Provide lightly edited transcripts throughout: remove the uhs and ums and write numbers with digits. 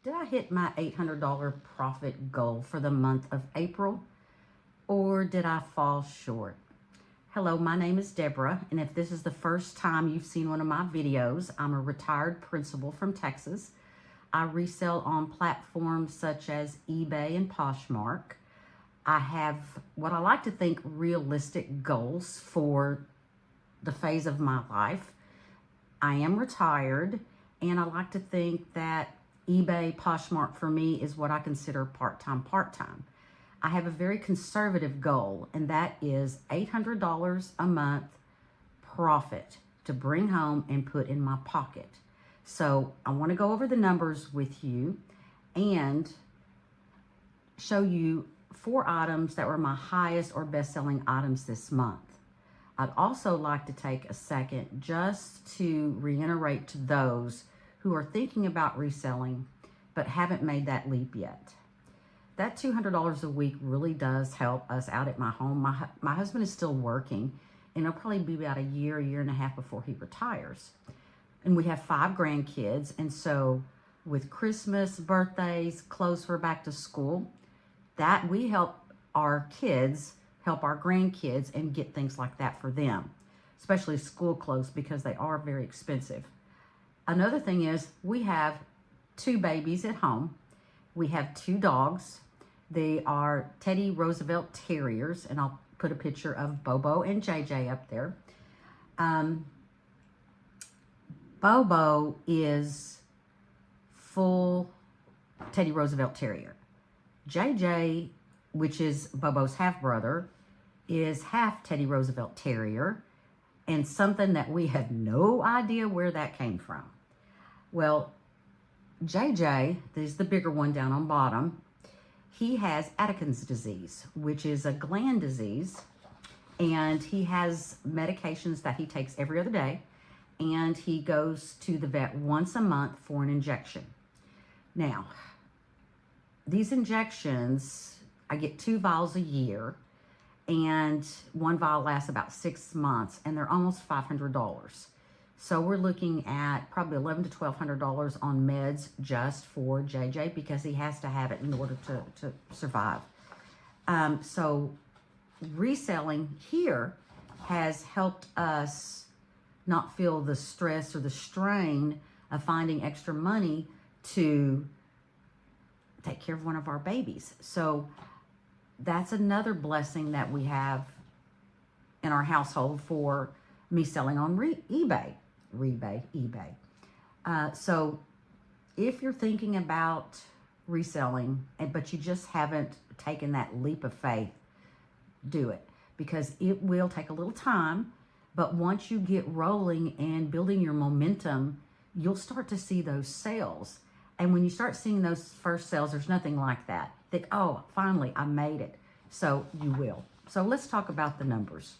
did I hit my $800 profit goal for the month of April, or did I fall short? Hello, my name is Deborah, and if this is the first time you've seen one of my videos, I'm a retired principal from Texas. I resell on platforms such as eBay and Poshmark. I have what I like to think realistic goals for the phase of my life. I am retired, and I like to think that eBay, Poshmark for me is what I consider part-time. I have a very conservative goal, and that is $800 a month profit to bring home and put in my pocket. So I want to go over the numbers with you and show you 4 items that were my highest or best-selling items this month. I'd also like to take a second just to reiterate to those who are thinking about reselling but haven't made that leap yet. That $200 a week really does help us out at my home. My husband is still working, and it'll probably be about a year and a half before he retires. And we have 5 grandkids, and so with Christmas, birthdays, clothes for back to school, that we help our kids help our grandkids and get things like that for them, especially school clothes, because they are very expensive. Another thing is we have 2 babies at home. We have 2 dogs. They are Teddy Roosevelt Terriers, and I'll put a picture of Bobo and JJ up there. Bobo is full Teddy Roosevelt Terrier. JJ, which is Bobo's half-brother, is half Teddy Roosevelt Terrier, and something that we have no idea where that came from. Well, JJ, this is the bigger one down on bottom, he has Addison's disease, which is a gland disease, and he has medications that he takes every other day, and he goes to the vet once a month for an injection. Now, these injections, I get 2 vials a year, and 1 vial lasts about 6 months, and they're almost $500. So we're looking at probably $1,100 to $1,200 on meds just for JJ, because he has to have it in order to survive. So reselling here has helped us not feel the stress or the strain of finding extra money to take care of one of our babies. So that's another blessing that we have in our household for me selling on eBay. So if you're thinking about reselling, but you just haven't taken that leap of faith, do it, because it will take a little time. But once you get rolling and building your momentum, you'll start to see those sales. And when you start seeing those first sales, there's nothing like that. Think, oh, finally, I made it. So you will. So let's talk about the numbers.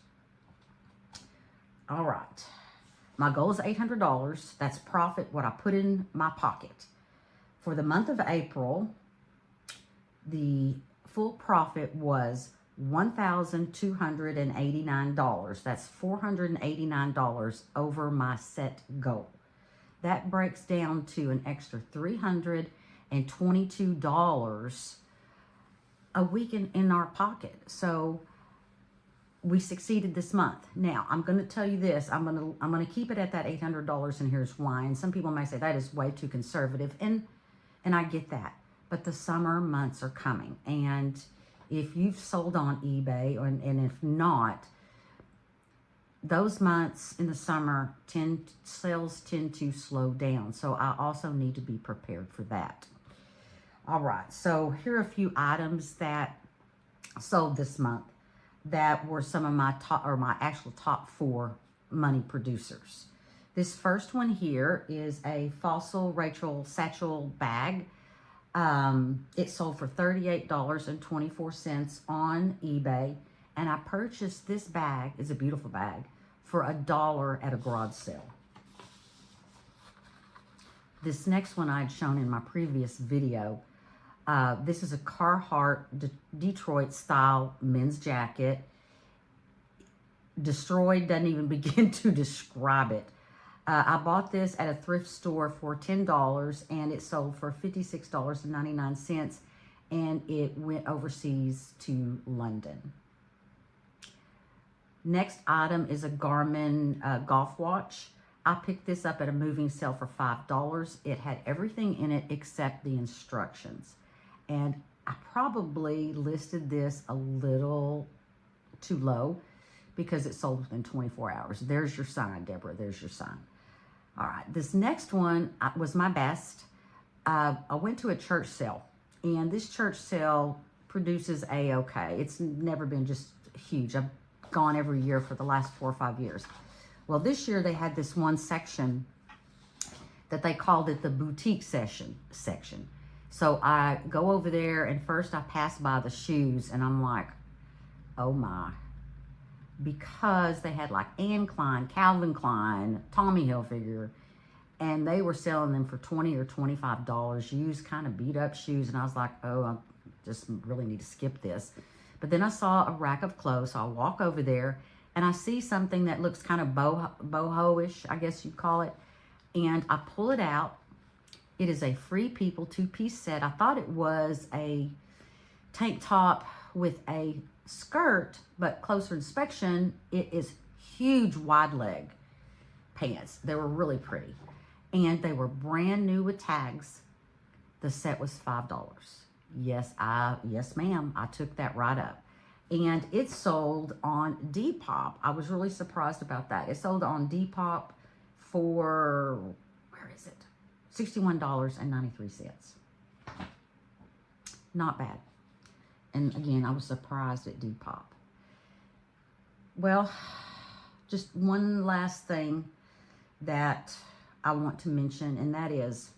All right. My goal is $800. That's profit, what I put in my pocket. For the month of April, the full profit was $1,289. That's $489 over my set goal. That breaks down to an extra $322 a week in our pocket. So we succeeded this month. Now, I'm going to tell you this. I'm going to keep it at that $800, and here's why. And some people may say that is way too conservative, and I get that. But the summer months are coming, and if you've sold on eBay, and if not, those months in the summer sales tend to slow down. So I also need to be prepared for that. All right, so here are a few items that sold this month that were some of my actual top 4 money producers. This first one here is a Fossil Rachel satchel bag. It sold for $38.24 on eBay, and I purchased this bag, it's a beautiful bag, for $1 at a garage sale. This next one I'd shown in my previous video. This is a Carhartt Detroit style men's jacket. Destroyed doesn't even begin to describe it. I bought this at a thrift store for $10 and it sold for $56.99 and it went overseas to London. Next item is a Garmin golf watch. I picked this up at a moving sale for $5. It had everything in it except the instructions. And I probably listed this a little too low because it sold within 24 hours. There's your sign, Deborah. There's your sign. All right. This next one was my best. I went to a church sale, and this church sale produces A-okay. It's never been just huge. I've gone every year for the last 4 or 5 years. Well, this year they had this one section that they called it the boutique section. So I go over there, and first I pass by the shoes, and I'm like, oh my. Because they had like Anne Klein, Calvin Klein, Tommy Hilfiger, and they were selling them for $20 or $25, used kind of beat up shoes. And I was like, oh, I just really need to skip this. But then I saw a rack of clothes, so I walk over there, and I see something that looks kind of boho-ish, I guess you'd call it. And I pull it out. It is a Free People 2-piece set. I thought it was a tank top with a skirt, but closer inspection, it is huge wide leg pants. They were really pretty. And they were brand new with tags. The set was $5. Yes, ma'am. I took that right up. And it sold on Depop. I was really surprised about that. It sold on Depop for, where is it? $61.93. Not bad. And again, I was surprised at Depop. Well, just one last thing that I want to mention, and that is,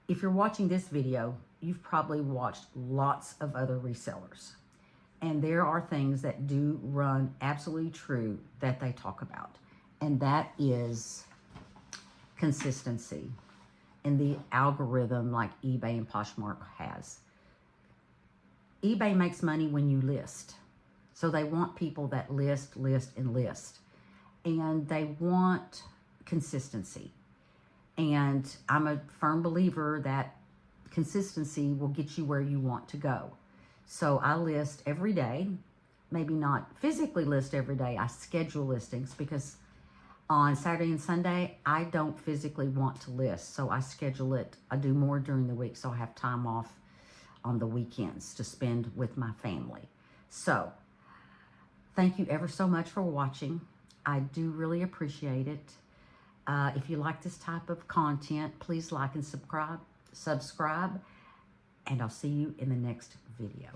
if you're watching this video, you've probably watched lots of other resellers. And there are things that do run absolutely true that they talk about. And that is consistency in the algorithm like eBay and Poshmark has. eBay makes money when you list. So they want people that list. And they want consistency. And I'm a firm believer that consistency will get you where you want to go. So I list every day, maybe not physically list every day. I schedule listings because on Saturday and Sunday, I don't physically want to list. So I schedule it. I do more during the week so I have time off on the weekends to spend with my family. So thank you ever so much for watching. I do really appreciate it. If you like this type of content, please like and subscribe, and I'll see you in the next video.